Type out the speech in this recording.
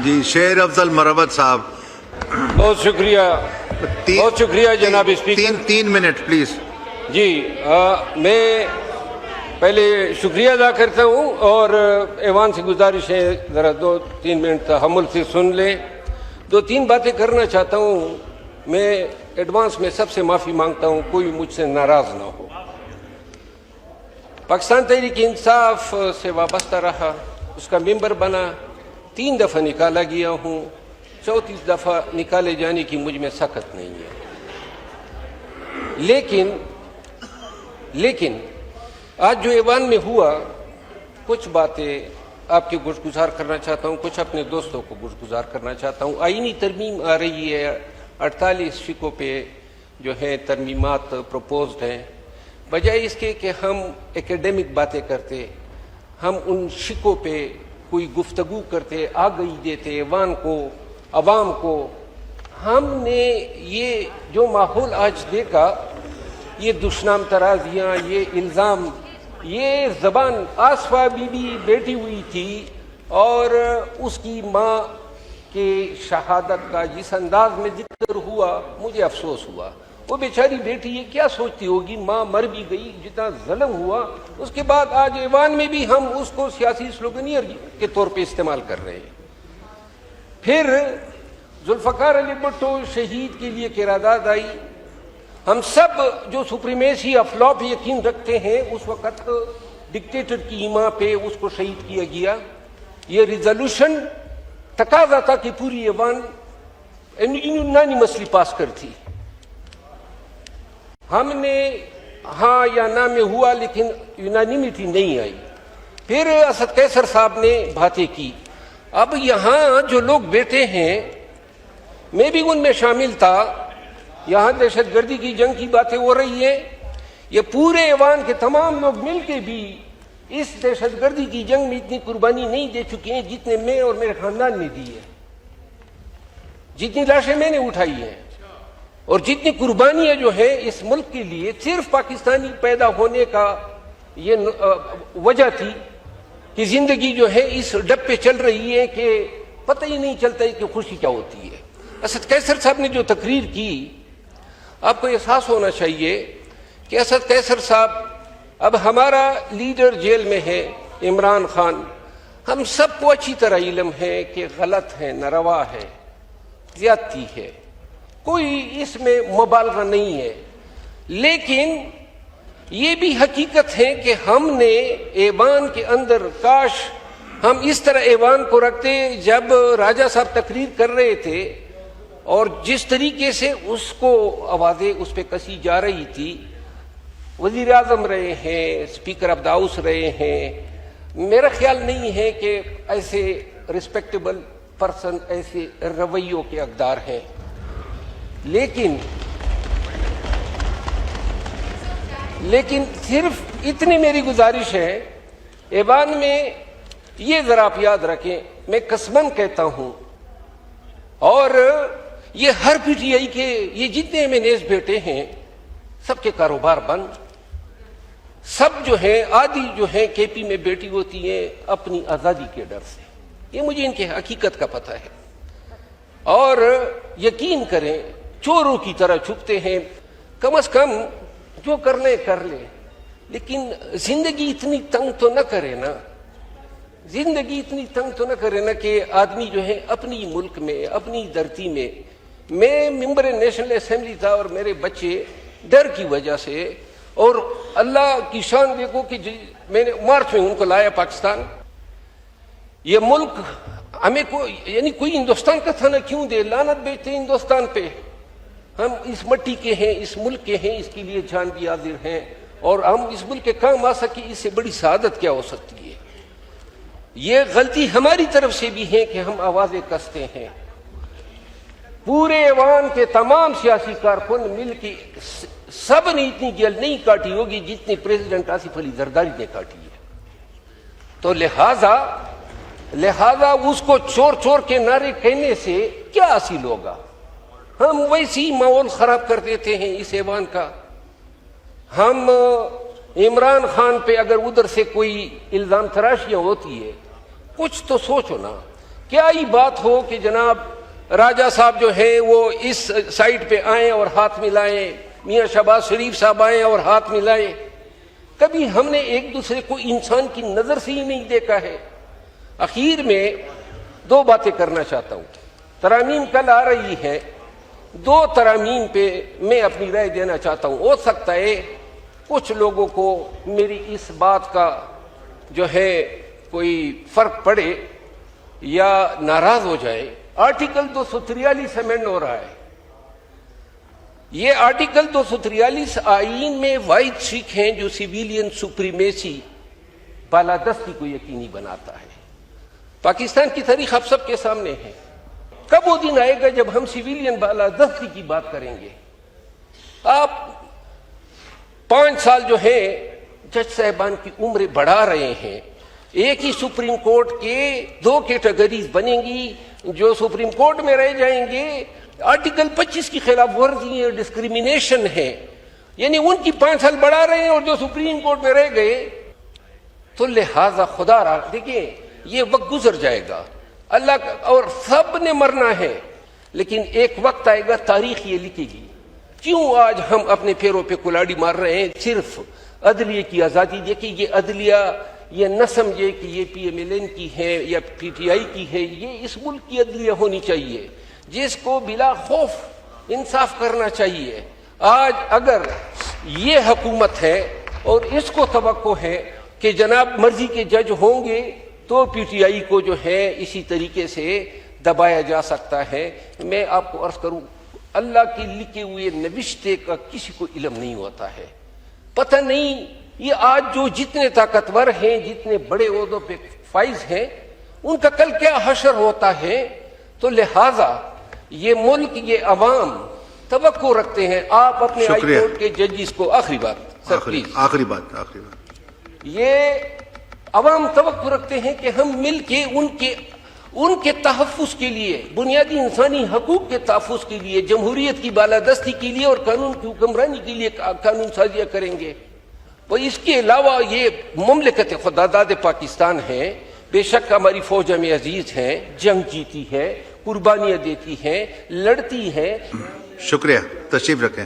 جی شیر افضل مروت صاحب. بہت شکریہ، بہت شکریہ جناب اسپیکر. تین منٹ پلیز. جی میں پہلے شکریہ ادا کرتا ہوں اور ایوان سے گزارش ہے ذرا 2-3 منٹ تحمل سے سن لیں. 2-3 باتیں کرنا چاہتا ہوں. میں ایڈوانس میں سب سے معافی مانگتا ہوں، کوئی مجھ سے ناراض نہ ہو. پاکستان تحریک انصاف سے وابستہ رہا، اس کا ممبر بنا، 3 دفعہ نکالا گیا ہوں، 34 دفعہ نکالے جانے کی مجھ میں سخت نہیں ہے. لیکن آج جو ایوان میں ہوا، کچھ باتیں آپ کے گزار کرنا چاہتا ہوں، کچھ اپنے دوستوں کو گزار کرنا چاہتا ہوں. آئینی ترمیم آ رہی ہے، 48 فقوں پہ جو ہے ترمیمات پروپوزڈ ہیں. بجائے اس کے کہ ہم ایکیڈیمک باتیں کرتے، ہم ان شکوں پہ کوئی گفتگو کرتے، آگہی دیتے ایوان کو، عوام کو. ہم نے یہ جو ماحول آج دیکھا، یہ دشنام ترازیاں، یہ الزام، یہ زبان آصفہ بی بی بیٹھی ہوئی تھی اور اس کی ماں کے شہادت کا جس انداز میں ذکر ہوا، مجھے افسوس ہوا. وہ بیچاری بیٹی یہ کیا سوچتی ہوگی؟ ماں مر بھی گئی، جتنا ظلم ہوا. اس کے بعد آج ایوان میں بھی ہم اس کو سیاسی سلوگنیر کے طور پہ استعمال کر رہے ہیں. پھر ذوالفقار علی بھٹو شہید کے لیے قرارداد آئی. ہم سب جو سپریمیسی آف لا پہ یقین رکھتے ہیں، اس وقت ڈکٹیٹر کی ایما پہ اس کو شہید کیا گیا. یہ ریزولوشن تقاضا تھا کہ پوری ایوان یونانیمسلی پاس کرتی. ہم نے ہاں یا نہ میں ہوا، لیکن یونانیمیٹی نہیں آئی. پھر اسد قیصر صاحب نے باتیں کی. اب یہاں جو لوگ بیٹھے ہیں، میں بھی ان میں شامل تھا. یہاں دہشت گردی کی جنگ کی باتیں ہو رہی ہیں. یہ پورے ایوان کے تمام لوگ مل کے بھی اس دہشت گردی کی جنگ میں اتنی قربانی نہیں دے چکے ہیں جتنے میں اور میرے خاندان نے دی ہے، جتنی لاشیں میں نے اٹھائی ہیں، اور جتنی قربانیاں جو ہیں اس ملک کے لیے. صرف پاکستانی پیدا ہونے کا یہ وجہ تھی کہ زندگی جو ہے اس ڈب پہ چل رہی ہے کہ پتہ ہی نہیں چلتا ہے کہ خوشی کیا ہوتی ہے. اسد قیصر صاحب نے جو تقریر کی، آپ کو احساس ہونا چاہیے کہ اسد قیصر صاحب، اب ہمارا لیڈر جیل میں ہے عمران خان. ہم سب کو اچھی طرح علم ہے کہ غلط ہے، ناروا ہے، زیادتی ہے، کوئی اس میں مبالغہ نہیں ہے. لیکن یہ بھی حقیقت ہے کہ ہم نے ایوان کے اندر، کاش ہم اس طرح ایوان کو رکھتے. جب راجہ صاحب تقریر کر رہے تھے اور جس طریقے سے اس کو آوازیں اس پہ کسی جا رہی تھی، وزیر اعظم رہے ہیں، اسپیکر آف دا ہاؤس رہے ہیں، میرا خیال نہیں ہے کہ ایسے رسپیکٹیبل پرسن ایسے رویوں کے حقدار ہیں. لیکن صرف اتنی میری گزارش ہے، ایوان میں یہ ذرا آپ یاد رکھیں، میں قسماً کہتا ہوں، اور یہ ہر پی ٹی آئی کے یہ جتنے ایم این ایز بیٹے ہیں، سب کے کاروبار بند. سب جو ہیں، آدھی جو ہیں کے پی میں بیٹی ہوتی ہیں اپنی آزادی کے ڈر سے. یہ مجھے ان کی حقیقت کا پتہ ہے. اور یقین کریں، چوروں کی طرح چھپتے ہیں. کم از کم جو کرنے کر لیں، لیکن زندگی اتنی تنگ تو نہ کرے نا. زندگی اتنی تنگ تو نہ کرے نا کہ آدمی جو ہے اپنی ملک میں، اپنی دھرتی میں. میں ممبر نیشنل اسمبلی تھا اور میرے بچے ڈر کی وجہ سے، اور اللہ کی شان دیکھو کہ میں نے مارچ میں ان کو لایا پاکستان. یہ ملک ہمیں یعنی کوئی ہندوستان کا تھانہ کیوں دے؟ لعنت بیچتے ہندوستان پہ. ہم اس مٹی کے ہیں، اس ملک کے ہیں، اس کے لیے جان بھی حاضر ہیں، اور ہم اس ملک کے کام آ سکے، اس سے بڑی سعادت کیا ہو سکتی ہے؟ یہ غلطی ہماری طرف سے بھی ہے کہ ہم آوازیں کستے ہیں. پورے ایوان کے تمام سیاسی کارکن مل کے سب نے اتنی جیل نہیں کاٹی ہوگی جتنی پریزیڈنٹ آصف علی زرداری نے کاٹی ہے. تو لہذا اس کو چور چور کے نعرے کہنے سے کیا حاصل ہوگا؟ ہم ویسی ماحول خراب کر دیتے ہیں اس ایوان کا. ہم عمران خان پہ اگر ادھر سے کوئی الزام تراشیاں ہوتی ہے، کچھ تو سوچو نا کیا ہی بات ہو کہ جناب راجہ صاحب جو ہیں وہ اس سائٹ پہ آئیں اور ہاتھ ملائیں، میاں شہباز شریف صاحب آئیں اور ہاتھ ملائیں. کبھی ہم نے ایک دوسرے کو انسان کی نظر سے ہی نہیں دیکھا ہے. اخیر میں دو باتیں کرنا چاہتا ہوں. ترامیم کل آ رہی ہے، دو ترامیم پہ میں اپنی رائے دینا چاہتا ہوں. ہو سکتا ہے کچھ لوگوں کو میری اس بات کا جو ہے کوئی فرق پڑے یا ناراض ہو جائے. آرٹیکل 243 امینڈ ہو رہا ہے. یہ آرٹیکل 243 آئین میں واحد سکھ ہیں جو سویلین سپریمیسی بالادستی کو یقینی بناتا ہے. پاکستان کی تاریخ آپ سب کے سامنے ہے. کب وہ دن آئے گا جب ہم سویلین بالادستی کی بات کریں گے؟ آپ 5 سال جو ہے جج صاحبان کی عمریں بڑھا رہے ہیں. ایک ہی سپریم کورٹ کے 2 کیٹیگریز بنیں گی. جو سپریم کورٹ میں رہ جائیں گے آرٹیکل 25 کی خلاف ورزی ہے، ڈسکریمنیشن ہے، یعنی ان کی 5 سال بڑھا رہے ہیں، اور جو سپریم کورٹ میں رہ گئے. تو لہذا خدا را دیکھیں یہ وقت گزر جائے گا، اللہ اور سب نے مرنا ہے، لیکن ایک وقت آئے گا تاریخ یہ لکھے گی. کیوں آج ہم اپنے پیروں پہ کلاڑی مار رہے ہیں؟ صرف عدلیہ کی آزادی. دیکھیں یہ عدلیہ یہ نہ سمجھے کہ یہ پی ایم ایل این کی ہے یا پی ٹی آئی کی ہے. یہ اس ملک کی عدلیہ ہونی چاہیے جس کو بلا خوف انصاف کرنا چاہیے. آج اگر یہ حکومت ہے اور اس کو توقع ہے کہ جناب مرضی کے جج ہوں گے تو پی ٹی آئی کو جو ہے اسی طریقے سے دبایا جا سکتا ہے. میں آپ کو عرض کروں اللہ کے لکھے ہوئے نوشتے کا کسی کو علم نہیں ہوتا ہے. پتہ نہیں یہ آج جو جتنے طاقتور ہیں، جتنے بڑے عہدوں پہ فائز ہیں، ان کا کل کیا حشر ہوتا ہے. تو لہذا یہ ملک، یہ عوام توقع رکھتے ہیں. آپ اپنے ہائی کورٹ کے ججز کو آخری بات سر پلیز، آخری بات یہ عوام توقع رکھتے ہیں کہ ہم مل کے ان کے تحفظ کے لیے، بنیادی انسانی حقوق کے تحفظ کے لیے، جمہوریت کی بالادستی کے لیے اور قانون کی حکمرانی کے لیے قانون سازیاں کریں گے. اور اس کے علاوہ یہ مملکت خداداد پاکستان ہے. بے شک ہماری فوج ہمیں عزیز ہیں، جنگ جیتی ہے، قربانیاں دیتی ہیں، لڑتی ہیں. شکریہ، تشریف رکھیں.